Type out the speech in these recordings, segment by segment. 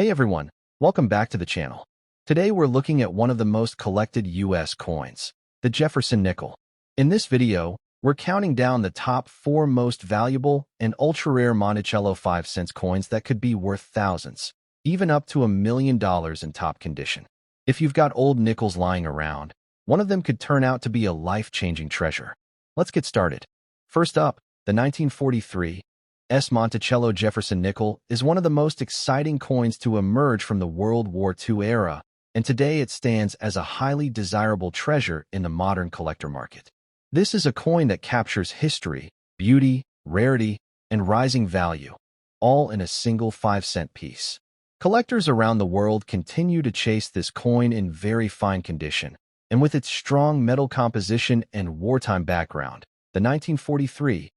Hey everyone, welcome back to the channel. Today we're looking at one of the most collected US coins, the Jefferson nickel. In this video, we're counting down the top 4 most valuable and ultra-rare Monticello 5-cent coins that could be worth thousands, even up to $1 million in top condition. If you've got old nickels lying around, one of them could turn out to be a life-changing treasure. Let's get started. First up, the 1943 Monticello Jefferson nickel is one of the most exciting coins to emerge from the World War II era, and today it stands as a highly desirable treasure in the modern collector market. This is a coin that captures history, beauty, rarity, and rising value, all in a single 5-cent piece. Collectors around the world continue to chase this coin in very fine condition, and with its strong metal composition and wartime background, the 1943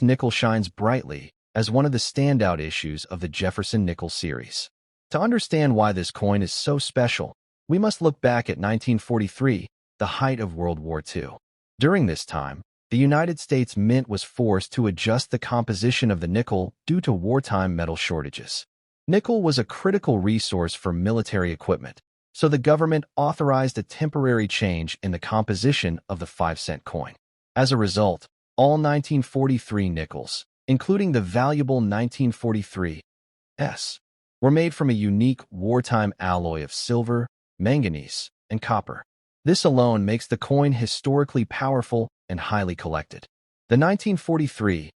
nickel shines brightly as one of the standout issues of the Jefferson nickel series. To understand why this coin is so special, we must look back at 1943, the height of World War II. During this time, the United States Mint was forced to adjust the composition of the nickel due to wartime metal shortages. Nickel was a critical resource for military equipment, so the government authorized a temporary change in the composition of the 5-cent coin. As a result, all 1943 nickels, including the valuable 1943 were made from a unique wartime alloy of silver, manganese, and copper. This alone makes the coin historically powerful and highly collected. The 1943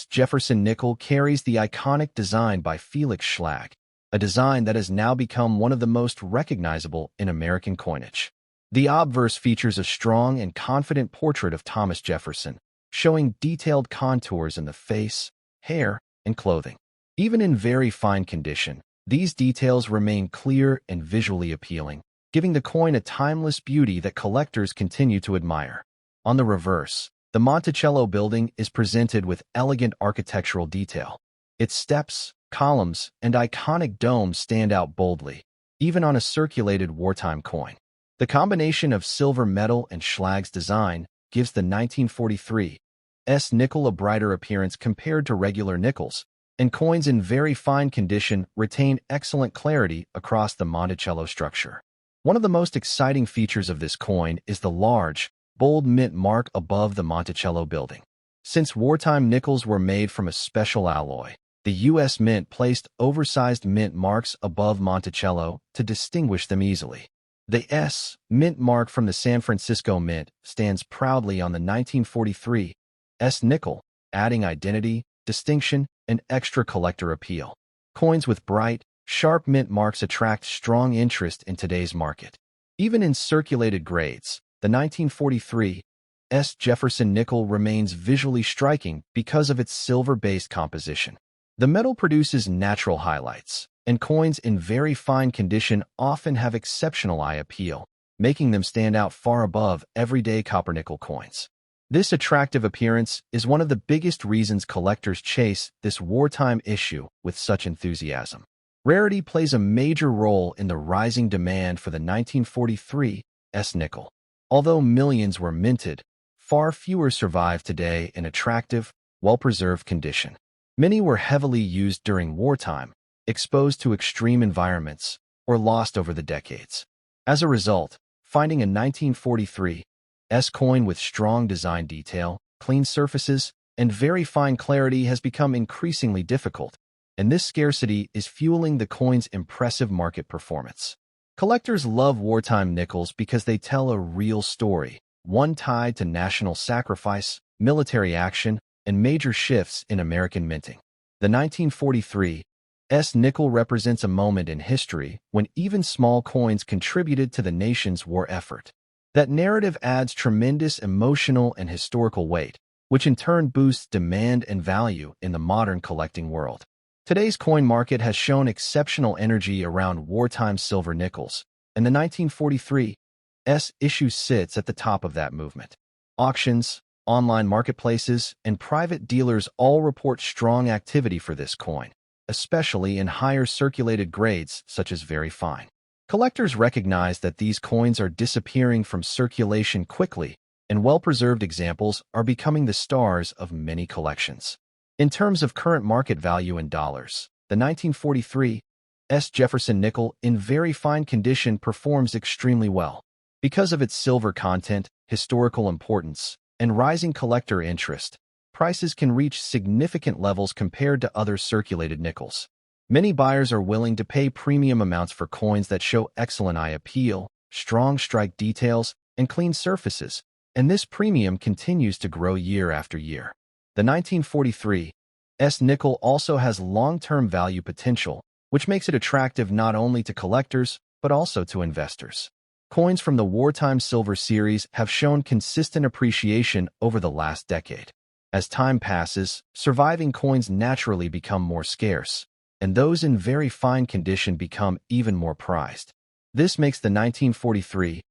Jefferson nickel carries the iconic design by Felix Schlag, a design that has now become one of the most recognizable in American coinage. The obverse features a strong and confident portrait of Thomas Jefferson, showing detailed contours in the face, hair, and clothing. Even in very fine condition, these details remain clear and visually appealing, giving the coin a timeless beauty that collectors continue to admire. On the reverse, the Monticello building is presented with elegant architectural detail. Its steps, columns, and iconic dome stand out boldly, even on a circulated wartime coin. The combination of silver metal and Schlag's design gives the 1943 nickel a brighter appearance compared to regular nickels, and coins in very fine condition retain excellent clarity across the Monticello structure. One of the most exciting features of this coin is the large, bold mint mark above the Monticello building. Since wartime nickels were made from a special alloy, the U.S. Mint placed oversized mint marks above Monticello to distinguish them easily. The Mint mark from the San Francisco Mint stands proudly on the 1943 nickel, adding identity, distinction, and extra collector appeal. Coins with bright, sharp mint marks attract strong interest in today's market. Even in circulated grades, the 1943 Jefferson nickel remains visually striking because of its silver-based composition. The metal produces natural highlights, and coins in very fine condition often have exceptional eye appeal, making them stand out far above everyday copper-nickel coins. This attractive appearance is one of the biggest reasons collectors chase this wartime issue with such enthusiasm. Rarity plays a major role in the rising demand for the 1943 nickel. Although millions were minted, far fewer survive today in attractive, well-preserved condition. Many were heavily used during wartime, exposed to extreme environments, or lost over the decades. As a result, finding a 1943 coin with strong design detail, clean surfaces, and very fine clarity has become increasingly difficult, and this scarcity is fueling the coin's impressive market performance. Collectors love wartime nickels because they tell a real story, one tied to national sacrifice, military action, and major shifts in American minting. The 1943 nickel represents a moment in history when even small coins contributed to the nation's war effort. That narrative adds tremendous emotional and historical weight, which in turn boosts demand and value in the modern collecting world. Today's coin market has shown exceptional energy around wartime silver nickels, and the 1943 issue sits at the top of that movement. Auctions, online marketplaces, and private dealers all report strong activity for this coin, especially in higher circulated grades such as very fine. Collectors recognize that these coins are disappearing from circulation quickly, and well-preserved examples are becoming the stars of many collections. In terms of current market value in dollars, the 1943 Jefferson nickel in very fine condition performs extremely well. Because of its silver content, historical importance, and rising collector interest, prices can reach significant levels compared to other circulated nickels. Many buyers are willing to pay premium amounts for coins that show excellent eye appeal, strong strike details, and clean surfaces, and this premium continues to grow year after year. The 1943 nickel also has long-term value potential, which makes it attractive not only to collectors, but also to investors. Coins from the wartime silver series have shown consistent appreciation over the last decade. As time passes, surviving coins naturally become more scarce, and those in very fine condition become even more prized. This makes the 1943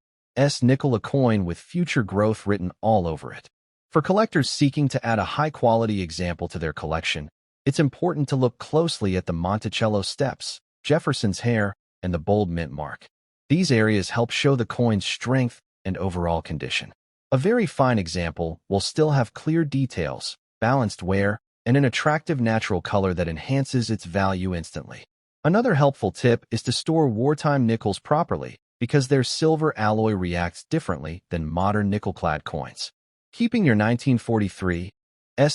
nickel a coin with future growth written all over it. For collectors seeking to add a high-quality example to their collection, it's important to look closely at the Monticello steps, Jefferson's hair, and the bold mint mark. These areas help show the coin's strength and overall condition. A very fine example will still have clear details, balanced wear, and an attractive natural color that enhances its value instantly. Another helpful tip is to store wartime nickels properly, because their silver alloy reacts differently than modern nickel-clad coins. Keeping your 1943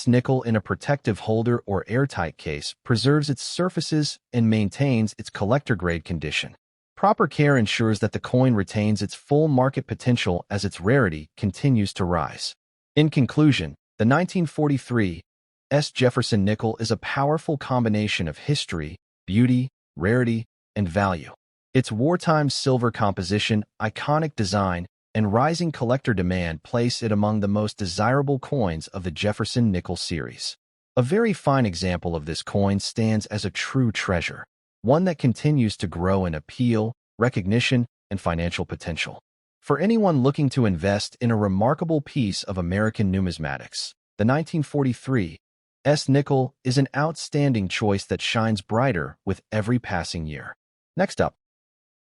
nickel in a protective holder or airtight case preserves its surfaces and maintains its collector-grade condition. Proper care ensures that the coin retains its full market potential as its rarity continues to rise. In conclusion, the 1943 Jefferson nickel is a powerful combination of history, beauty, rarity, and value. Its wartime silver composition, iconic design, and rising collector demand place it among the most desirable coins of the Jefferson nickel series. A very fine example of this coin stands as a true treasure, one that continues to grow in appeal, recognition, and financial potential. For anyone looking to invest in a remarkable piece of American numismatics, the 1943 nickel is an outstanding choice that shines brighter with every passing year. Next up,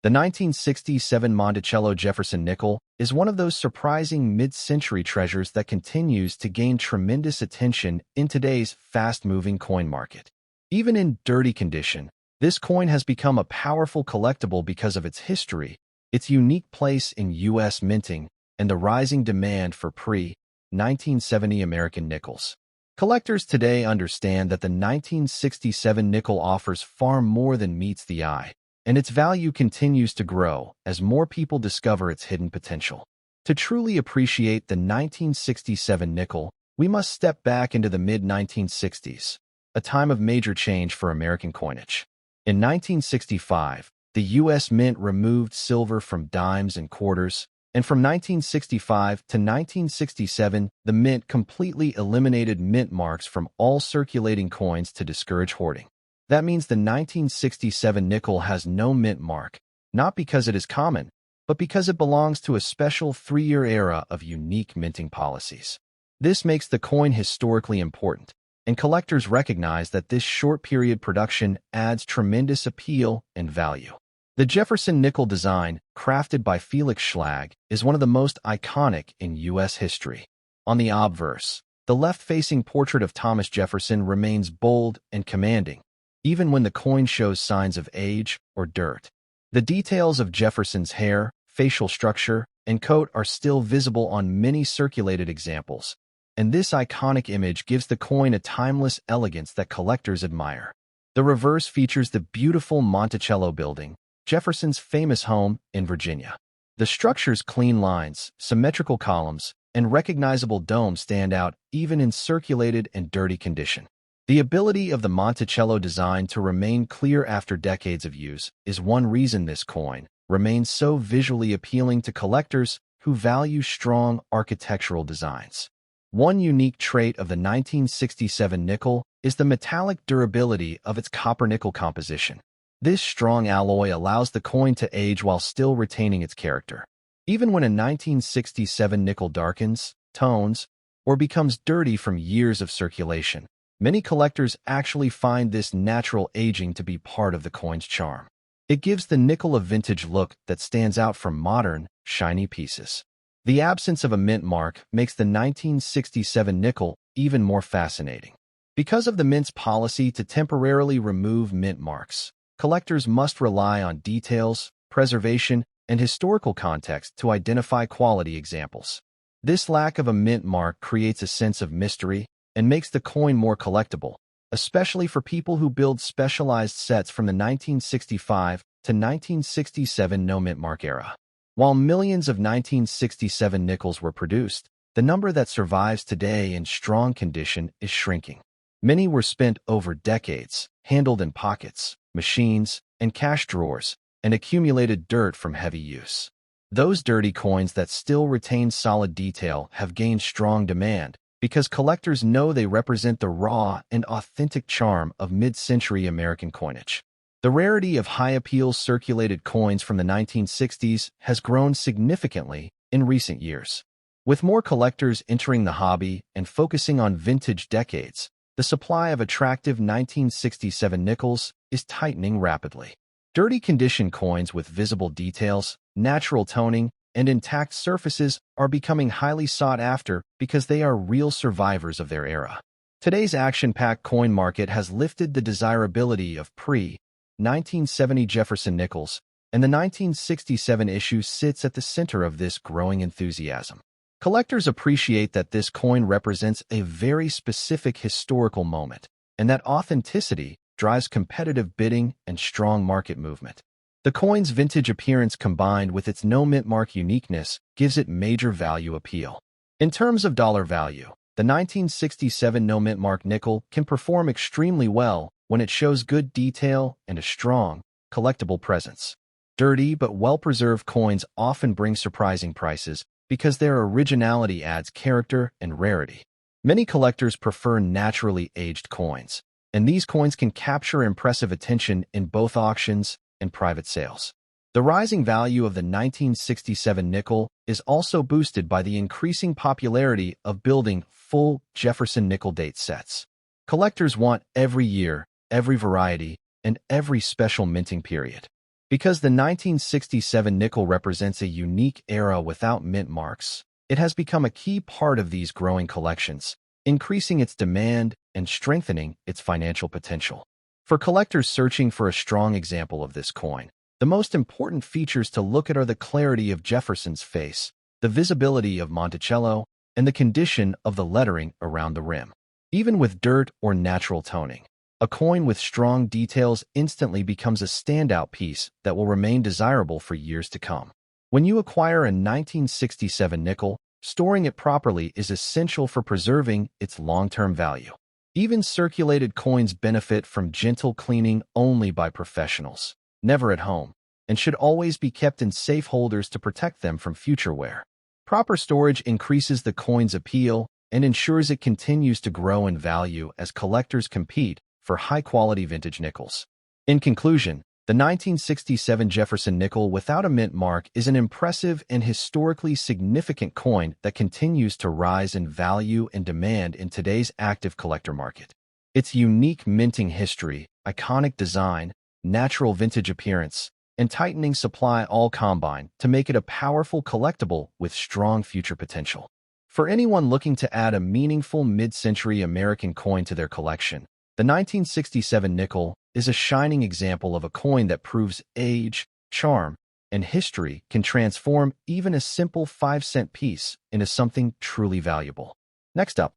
the 1967 Monticello Jefferson nickel is one of those surprising mid-century treasures that continues to gain tremendous attention in today's fast-moving coin market. Even in dirty condition, this coin has become a powerful collectible because of its history, its unique place in U.S. minting, and the rising demand for pre-1970 American nickels. Collectors today understand that the 1967 nickel offers far more than meets the eye, and its value continues to grow as more people discover its hidden potential. To truly appreciate the 1967 nickel, we must step back into the mid-1960s, a time of major change for American coinage. In 1965, the U.S. Mint removed silver from dimes and quarters, and from 1965 to 1967, the Mint completely eliminated mint marks from all circulating coins to discourage hoarding. That means the 1967 nickel has no mint mark, not because it is common, but because it belongs to a special 3-year era of unique minting policies. This makes the coin historically important, and collectors recognize that this short-period production adds tremendous appeal and value. The Jefferson nickel design, crafted by Felix Schlag, is one of the most iconic in U.S. history. On the obverse, the left-facing portrait of Thomas Jefferson remains bold and commanding, even when the coin shows signs of age or dirt. The details of Jefferson's hair, facial structure, and coat are still visible on many circulated examples, and this iconic image gives the coin a timeless elegance that collectors admire. The reverse features the beautiful Monticello building, Jefferson's famous home in Virginia. The structure's clean lines, symmetrical columns, and recognizable dome stand out even in circulated and dirty condition. The ability of the Monticello design to remain clear after decades of use is one reason this coin remains so visually appealing to collectors who value strong architectural designs. One unique trait of the 1967 nickel is the metallic durability of its copper-nickel composition. This strong alloy allows the coin to age while still retaining its character. Even when a 1967 nickel darkens, tones, or becomes dirty from years of circulation, many collectors actually find this natural aging to be part of the coin's charm. It gives the nickel a vintage look that stands out from modern, shiny pieces. The absence of a mint mark makes the 1967 nickel even more fascinating. Because of the mint's policy to temporarily remove mint marks, collectors must rely on details, preservation, and historical context to identify quality examples. This lack of a mint mark creates a sense of mystery and makes the coin more collectible, especially for people who build specialized sets from the 1965 to 1967 no-mint mark era. While millions of 1967 nickels were produced, the number that survives today in strong condition is shrinking. Many were spent over decades, handled in pockets, machines, and cash drawers, and accumulated dirt from heavy use. Those dirty coins that still retain solid detail have gained strong demand because collectors know they represent the raw and authentic charm of mid-century American coinage. The rarity of high-appeal circulated coins from the 1960s has grown significantly in recent years. With more collectors entering the hobby and focusing on vintage decades, the supply of attractive 1967 nickels is tightening rapidly. Dirty condition coins with visible details, natural toning, and intact surfaces are becoming highly sought after because they are real survivors of their era. Today's action-packed coin market has lifted the desirability of pre-1970 Jefferson nickels, and the 1967 issue sits at the center of this growing enthusiasm. Collectors appreciate that this coin represents a very specific historical moment, and that authenticity drives competitive bidding and strong market movement. The coin's vintage appearance combined with its no-mint mark uniqueness gives it major value appeal. In terms of dollar value, the 1967 no-mint mark nickel can perform extremely well when it shows good detail and a strong, collectible presence. Dirty but well-preserved coins often bring surprising prices because their originality adds character and rarity. Many collectors prefer naturally aged coins, and these coins can capture impressive attention in both auctions and private sales. The rising value of the 1967 nickel is also boosted by the increasing popularity of building full Jefferson nickel date sets. Collectors want every year, every variety, and every special minting period. Because the 1967 nickel represents a unique era without mint marks, it has become a key part of these growing collections, increasing its demand and strengthening its financial potential. For collectors searching for a strong example of this coin, the most important features to look at are the clarity of Jefferson's face, the visibility of Monticello, and the condition of the lettering around the rim. Even with dirt or natural toning, a coin with strong details instantly becomes a standout piece that will remain desirable for years to come. When you acquire a 1967 nickel, storing it properly is essential for preserving its long-term value. Even circulated coins benefit from gentle cleaning only by professionals, never at home, and should always be kept in safe holders to protect them from future wear. Proper storage increases the coin's appeal and ensures it continues to grow in value as collectors compete for high-quality vintage nickels. In conclusion, the 1967 Jefferson nickel without a mint mark is an impressive and historically significant coin that continues to rise in value and demand in today's active collector market. Its unique minting history, iconic design, natural vintage appearance, and tightening supply all combine to make it a powerful collectible with strong future potential. For anyone looking to add a meaningful mid-century American coin to their collection, the 1967 nickel is a shining example of a coin that proves age, charm, and history can transform even a simple 5-cent piece into something truly valuable. Next up,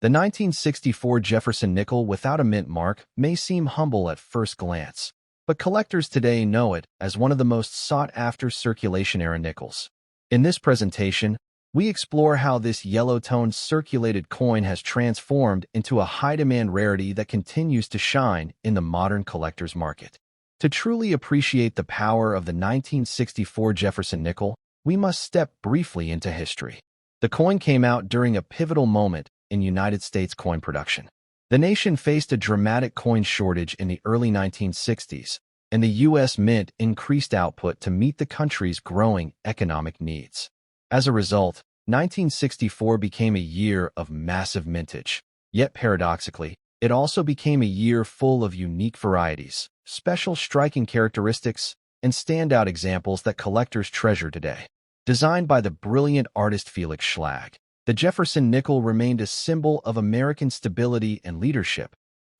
the 1964 Jefferson nickel without a mint mark may seem humble at first glance, but collectors today know it as one of the most sought-after circulation-era nickels. In this presentation, we explore how this yellow-toned circulated coin has transformed into a high-demand rarity that continues to shine in the modern collector's market. To truly appreciate the power of the 1964 Jefferson nickel, we must step briefly into history. The coin came out during a pivotal moment in United States coin production. The nation faced a dramatic coin shortage in the early 1960s, and the U.S. Mint increased output to meet the country's growing economic needs. As a result, 1964 became a year of massive mintage. Yet paradoxically, it also became a year full of unique varieties, special striking characteristics, and standout examples that collectors treasure today. Designed by the brilliant artist Felix Schlag, the Jefferson nickel remained a symbol of American stability and leadership,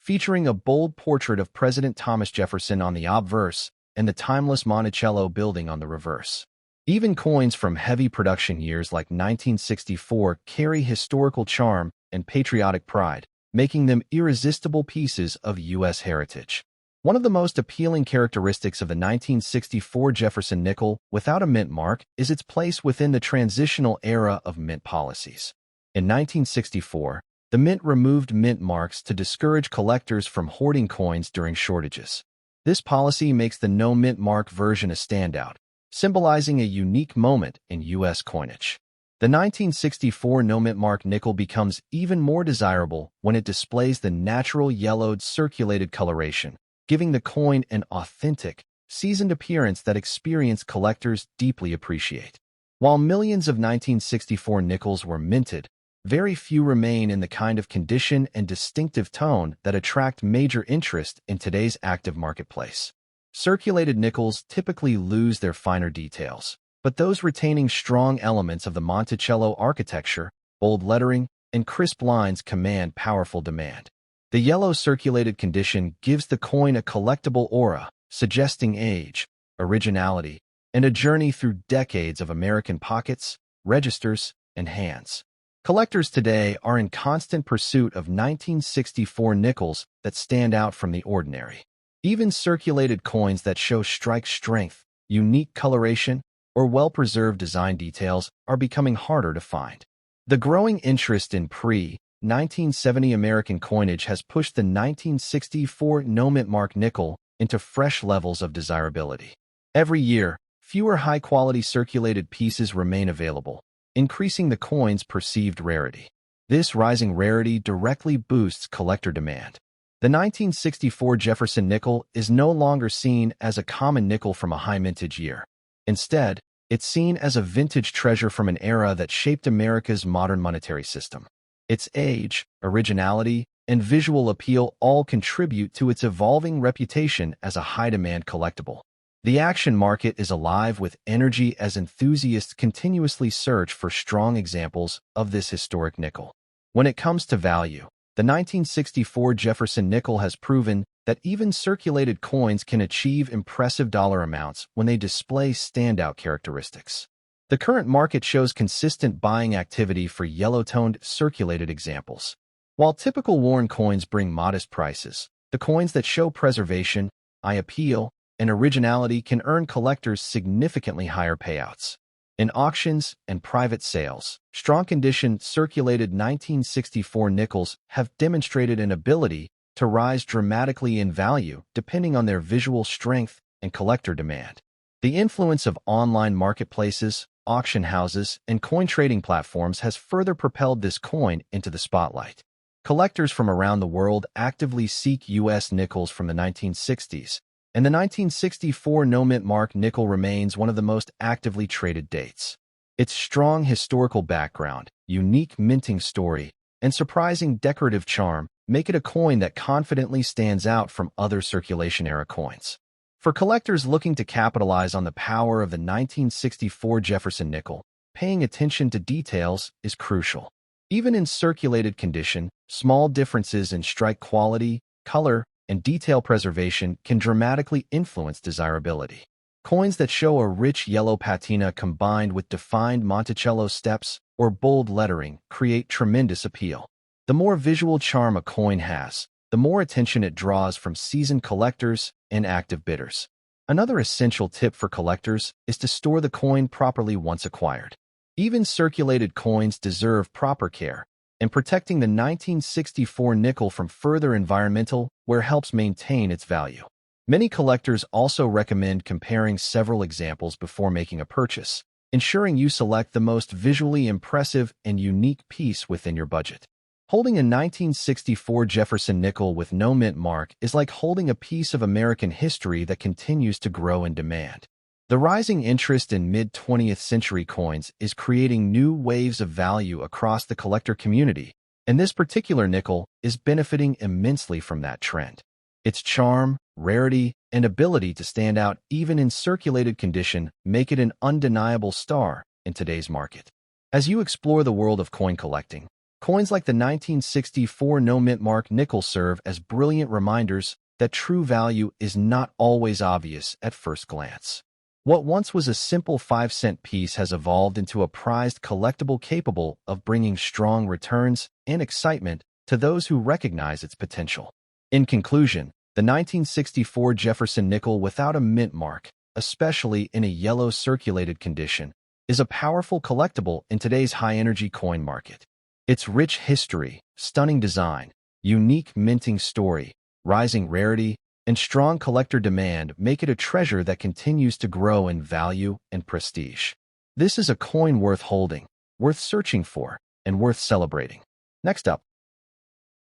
featuring a bold portrait of President Thomas Jefferson on the obverse and the timeless Monticello building on the reverse. Even coins from heavy production years like 1964 carry historical charm and patriotic pride, making them irresistible pieces of U.S. heritage. One of the most appealing characteristics of the 1964 Jefferson nickel without a mint mark is its place within the transitional era of mint policies. In 1964, the mint removed mint marks to discourage collectors from hoarding coins during shortages. This policy makes the no mint mark version a standout, symbolizing a unique moment in U.S. coinage. The 1964 no mint mark nickel becomes even more desirable when it displays the natural yellowed circulated coloration, giving the coin an authentic, seasoned appearance that experienced collectors deeply appreciate. While millions of 1964 nickels were minted, very few remain in the kind of condition and distinctive tone that attract major interest in today's active marketplace. Circulated nickels typically lose their finer details, but those retaining strong elements of the Monticello architecture, bold lettering, and crisp lines command powerful demand. The yellow circulated condition gives the coin a collectible aura, suggesting age, originality, and a journey through decades of American pockets, registers, and hands. Collectors today are in constant pursuit of 1964 nickels that stand out from the ordinary. Even circulated coins that show strike strength, unique coloration, or well-preserved design details are becoming harder to find. The growing interest in pre-1970 American coinage has pushed the 1964 no mint mark nickel into fresh levels of desirability. Every year, fewer high-quality circulated pieces remain available, increasing the coin's perceived rarity. This rising rarity directly boosts collector demand. The 1964 Jefferson nickel is no longer seen as a common nickel from a high mintage year. Instead, it's seen as a vintage treasure from an era that shaped America's modern monetary system. Its age, originality, and visual appeal all contribute to its evolving reputation as a high-demand collectible. The auction market is alive with energy as enthusiasts continuously search for strong examples of this historic nickel. When it comes to value, the 1964 Jefferson nickel has proven that even circulated coins can achieve impressive dollar amounts when they display standout characteristics. The current market shows consistent buying activity for yellow-toned circulated examples. While typical worn coins bring modest prices, the coins that show preservation, eye appeal, and originality can earn collectors significantly higher payouts. In auctions and private sales, strong-condition circulated 1964 nickels have demonstrated an ability to rise dramatically in value depending on their visual strength and collector demand. The influence of online marketplaces, auction houses, and coin trading platforms has further propelled this coin into the spotlight. Collectors from around the world actively seek U.S. nickels from the 1960s, and the 1964 no mint mark nickel remains one of the most actively traded dates. Its strong historical background, unique minting story, and surprising decorative charm make it a coin that confidently stands out from other circulation-era coins. For collectors looking to capitalize on the power of the 1964 Jefferson nickel, paying attention to details is crucial. Even in circulated condition, small differences in strike quality, color, and detail preservation can dramatically influence desirability. Coins that show a rich yellow patina combined with defined Monticello steps or bold lettering create tremendous appeal. The more visual charm a coin has, the more attention it draws from seasoned collectors and active bidders. Another essential tip for collectors is to store the coin properly once acquired. Even circulated coins deserve proper care, and protecting the 1964 nickel from further environmental wear helps maintain its value. Many collectors also recommend comparing several examples before making a purchase, ensuring you select the most visually impressive and unique piece within your budget. Holding a 1964 Jefferson nickel with no mint mark is like holding a piece of American history that continues to grow in demand. The rising interest in mid-20th century coins is creating new waves of value across the collector community, and this particular nickel is benefiting immensely from that trend. Its charm, rarity, and ability to stand out even in circulated condition make it an undeniable star in today's market. As you explore the world of coin collecting, Coins like the 1964 no-mint mark nickel serve as brilliant reminders that true value is not always obvious at first glance. What once was a simple 5-cent piece has evolved into a prized collectible capable of bringing strong returns and excitement to those who recognize its potential. In conclusion, the 1964 Jefferson nickel without a mint mark, especially in a yellow circulated condition, is a powerful collectible in today's high-energy coin market. Its rich history, stunning design, unique minting story, rising rarity, and strong collector demand make it a treasure that continues to grow in value and prestige. This is a coin worth holding, worth searching for, and worth celebrating. Next up,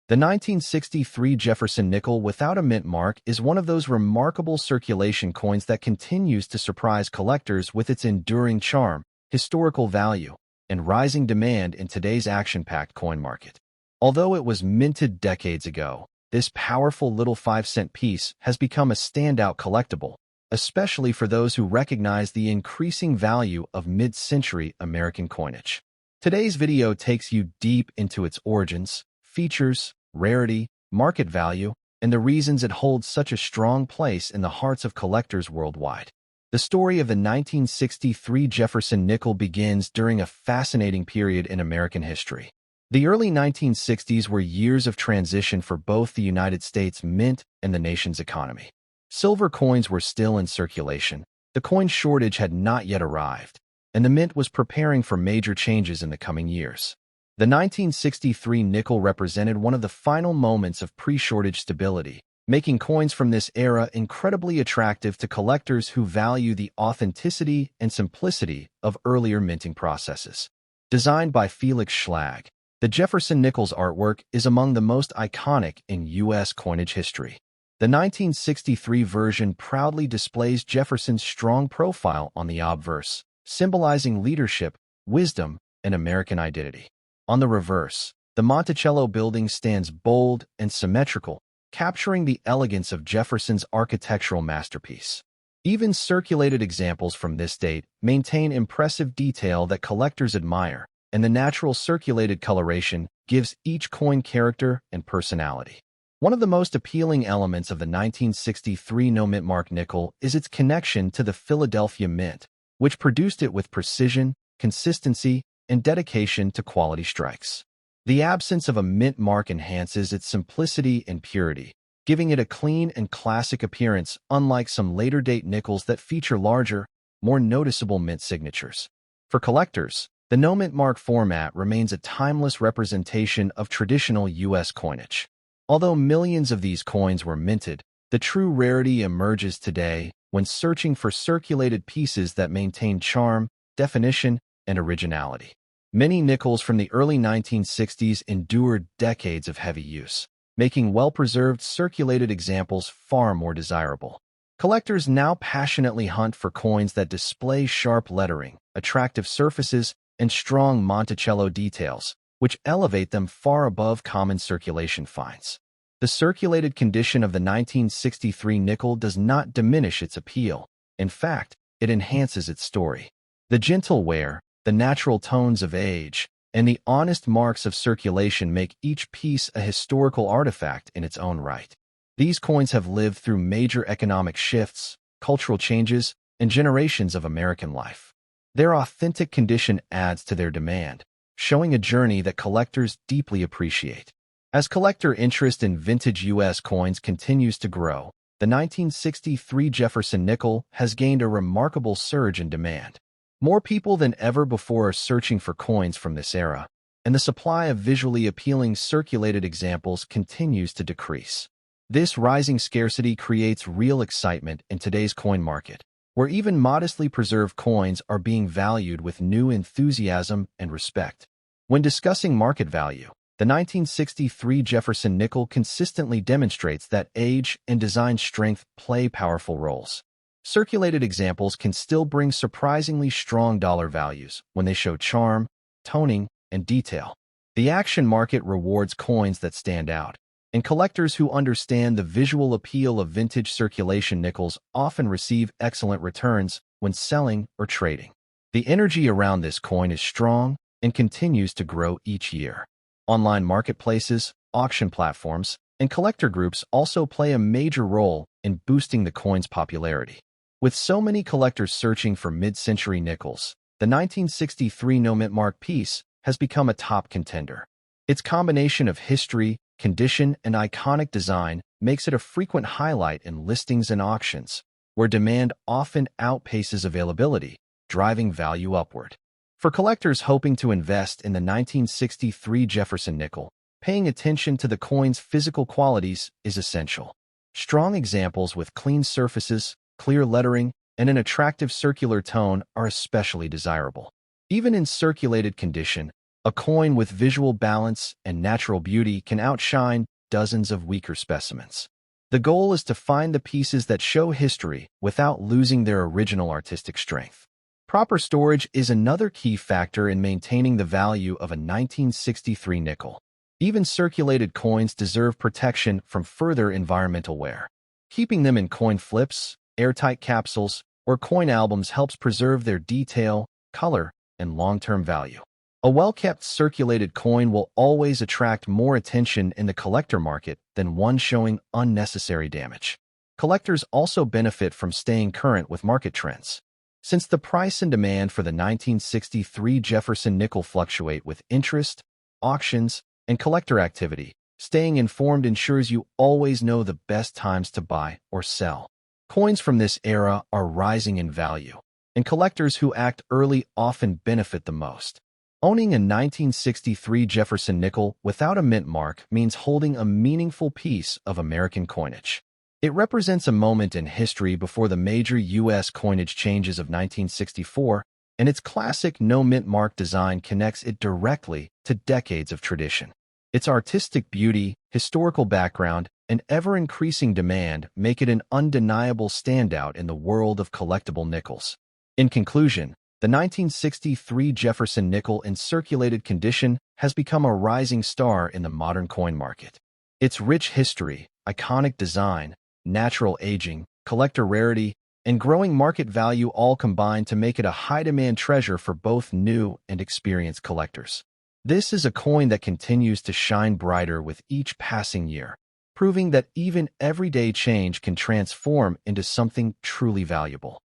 the 1963 Jefferson nickel without a mint mark is one of those remarkable circulation coins that continues to surprise collectors with its enduring charm, historical value, and rising demand in today's action-packed coin market. Although it was minted decades ago, this powerful little 5-cent piece has become a standout collectible, especially for those who recognize the increasing value of mid-century American coinage. Today's video takes you deep into its origins, features, rarity, market value, and the reasons it holds such a strong place in the hearts of collectors worldwide. The story of the 1963 Jefferson nickel begins during a fascinating period in American history. The early 1960s were years of transition for both the United States Mint and the nation's economy. Silver coins were still in circulation, the coin shortage had not yet arrived, and the Mint was preparing for major changes in the coming years. The 1963 nickel represented one of the final moments of pre-shortage stability, making coins from this era incredibly attractive to collectors who value the authenticity and simplicity of earlier minting processes. Designed by Felix Schlag, the Jefferson nickel's artwork is among the most iconic in U.S. coinage history. The 1963 version proudly displays Jefferson's strong profile on the obverse, symbolizing leadership, wisdom, and American identity. On the reverse, the Monticello building stands bold and symmetrical, capturing the elegance of Jefferson's architectural masterpiece. Even circulated examples from this date maintain impressive detail that collectors admire, and the natural circulated coloration gives each coin character and personality. One of the most appealing elements of the 1963 no-mint mark nickel is its connection to the Philadelphia Mint, which produced it with precision, consistency, and dedication to quality strikes. The absence of a mint mark enhances its simplicity and purity, giving it a clean and classic appearance unlike some later-date nickels that feature larger, more noticeable mint signatures. For collectors, the no-mint mark format remains a timeless representation of traditional U.S. coinage. Although millions of these coins were minted, the true rarity emerges today when searching for circulated pieces that maintain charm, definition, and originality. Many nickels from the early 1960s endured decades of heavy use, making well-preserved circulated examples far more desirable. Collectors now passionately hunt for coins that display sharp lettering, attractive surfaces, and strong Monticello details, which elevate them far above common circulation finds. The circulated condition of the 1963 nickel does not diminish its appeal. In fact, it enhances its story. The gentle wear, the natural tones of age, and the honest marks of circulation make each piece a historical artifact in its own right. These coins have lived through major economic shifts, cultural changes, and generations of American life. Their authentic condition adds to their demand, showing a journey that collectors deeply appreciate. As collector interest in vintage U.S. coins continues to grow, the 1963 Jefferson nickel has gained a remarkable surge in demand. More people than ever before are searching for coins from this era, and the supply of visually appealing circulated examples continues to decrease. This rising scarcity creates real excitement in today's coin market, where even modestly preserved coins are being valued with new enthusiasm and respect. When discussing market value, the 1963 Jefferson nickel consistently demonstrates that age and design strength play powerful roles. Circulated examples can still bring surprisingly strong dollar values when they show charm, toning, and detail. The action market rewards coins that stand out, and collectors who understand the visual appeal of vintage circulation nickels often receive excellent returns when selling or trading. The energy around this coin is strong and continues to grow each year. Online marketplaces, auction platforms, and collector groups also play a major role in boosting the coin's popularity. With so many collectors searching for mid-century nickels, the 1963 no-mint mark piece has become a top contender. Its combination of history, condition, and iconic design makes it a frequent highlight in listings and auctions, where demand often outpaces availability, driving value upward. For collectors hoping to invest in the 1963 Jefferson nickel, paying attention to the coin's physical qualities is essential. Strong examples with clean surfaces, clear lettering, and an attractive circular tone are especially desirable. Even in circulated condition, a coin with visual balance and natural beauty can outshine dozens of weaker specimens. The goal is to find the pieces that show history without losing their original artistic strength. Proper storage is another key factor in maintaining the value of a 1963 nickel. Even circulated coins deserve protection from further environmental wear. Keeping them in coin flips, airtight capsules, or coin albums helps preserve their detail, color, and long-term value. A well-kept circulated coin will always attract more attention in the collector market than one showing unnecessary damage. Collectors also benefit from staying current with market trends. Since the price and demand for the 1963 Jefferson nickel fluctuate with interest, auctions, and collector activity, staying informed ensures you always know the best times to buy or sell. Coins from this era are rising in value, and collectors who act early often benefit the most. Owning a 1963 Jefferson nickel without a mint mark means holding a meaningful piece of American coinage. It represents a moment in history before the major U.S. coinage changes of 1964, and its classic no-mint mark design connects it directly to decades of tradition. Its artistic beauty, historical background, and ever-increasing demand make it an undeniable standout in the world of collectible nickels. In conclusion, the 1963 Jefferson nickel in circulated condition has become a rising star in the modern coin market. Its rich history, iconic design, natural aging, collector rarity, and growing market value all combine to make it a high-demand treasure for both new and experienced collectors. This is a coin that continues to shine brighter with each passing year, proving that even everyday change can transform into something truly valuable.